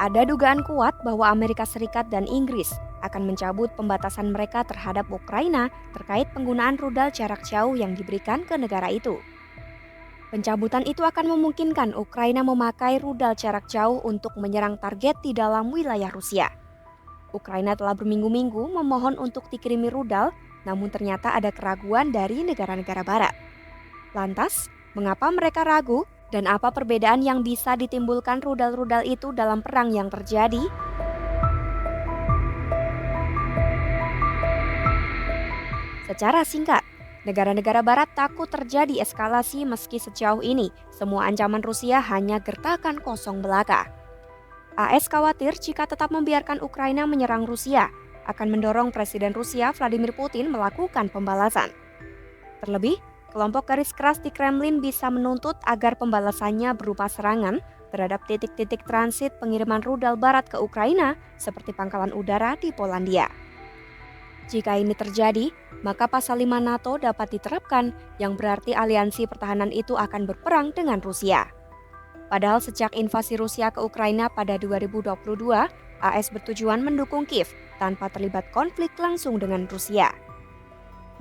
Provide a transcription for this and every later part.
Ada dugaan kuat bahwa Amerika Serikat dan Inggris akan mencabut pembatasan mereka terhadap Ukraina terkait penggunaan rudal jarak jauh yang diberikan ke negara itu. Pencabutan itu akan memungkinkan Ukraina memakai rudal jarak jauh untuk menyerang target di dalam wilayah Rusia. Ukraina telah berminggu-minggu memohon untuk dikirimi rudal, namun ternyata ada keraguan dari negara-negara barat. Lantas, mengapa mereka ragu dan apa perbedaan yang bisa ditimbulkan rudal-rudal itu dalam perang yang terjadi? Secara singkat, negara-negara barat takut terjadi eskalasi meski sejauh ini semua ancaman Rusia hanya gertakan kosong belaka. AS khawatir jika tetap membiarkan Ukraina menyerang Rusia, akan mendorong Presiden Rusia Vladimir Putin melakukan pembalasan. Terlebih, kelompok garis keras di Kremlin bisa menuntut agar pembalasannya berupa serangan terhadap titik-titik transit pengiriman rudal barat ke Ukraina seperti pangkalan udara di Polandia. Jika ini terjadi, maka pasal 5 NATO dapat diterapkan yang berarti aliansi pertahanan itu akan berperang dengan Rusia. Padahal sejak invasi Rusia ke Ukraina pada 2022, AS bertujuan mendukung Kiev tanpa terlibat konflik langsung dengan Rusia.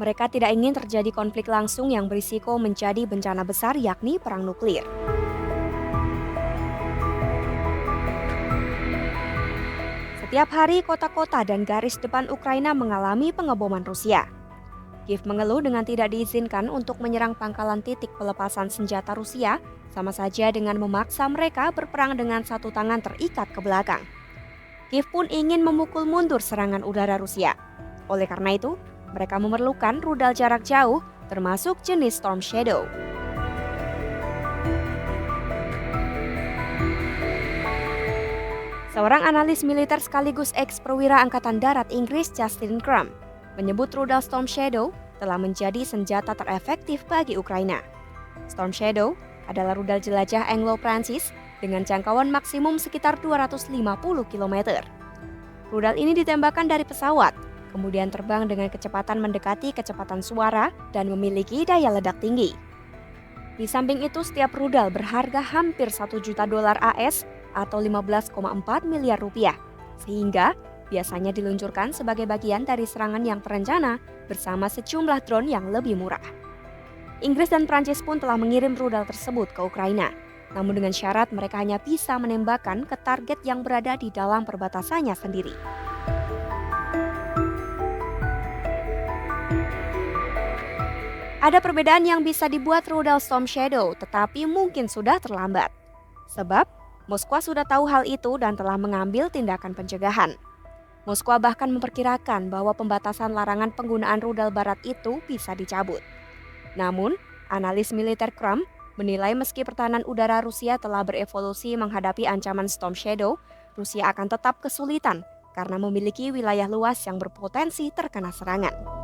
Mereka tidak ingin terjadi konflik langsung yang berisiko menjadi bencana besar yakni perang nuklir. Setiap hari kota-kota dan garis depan Ukraina mengalami pengeboman Rusia. Kiev mengeluh dengan tidak diizinkan untuk menyerang pangkalan titik pelepasan senjata Rusia, sama saja dengan memaksa mereka berperang dengan satu tangan terikat ke belakang. Kiev pun ingin memukul mundur serangan udara Rusia. Oleh karena itu, mereka memerlukan rudal jarak jauh, termasuk jenis Storm Shadow. Seorang analis militer sekaligus ex-perwira Angkatan Darat Inggris Justin Crum menyebut rudal Storm Shadow telah menjadi senjata terefektif bagi Ukraina. Storm Shadow adalah rudal jelajah Anglo-Prancis dengan jangkauan maksimum sekitar 250 km. Rudal ini ditembakkan dari pesawat, kemudian terbang dengan kecepatan mendekati kecepatan suara dan memiliki daya ledak tinggi. Di samping itu, setiap rudal berharga hampir $1 juta AS atau 15,4 miliar rupiah, sehingga biasanya diluncurkan sebagai bagian dari serangan yang terencana bersama sejumlah drone yang lebih murah. Inggris dan Prancis pun telah mengirim rudal tersebut ke Ukraina, namun dengan syarat mereka hanya bisa menembakkan ke target yang berada di dalam perbatasannya sendiri. Ada perbedaan yang bisa dibuat rudal Storm Shadow, tetapi mungkin sudah terlambat. Sebab, Moskwa sudah tahu hal itu dan telah mengambil tindakan pencegahan. Moskwa bahkan memperkirakan bahwa pembatasan larangan penggunaan rudal barat itu bisa dicabut. Namun, analis militer Crum menilai meski pertahanan udara Rusia telah berevolusi menghadapi ancaman Storm Shadow, Rusia akan tetap kesulitan karena memiliki wilayah luas yang berpotensi terkena serangan.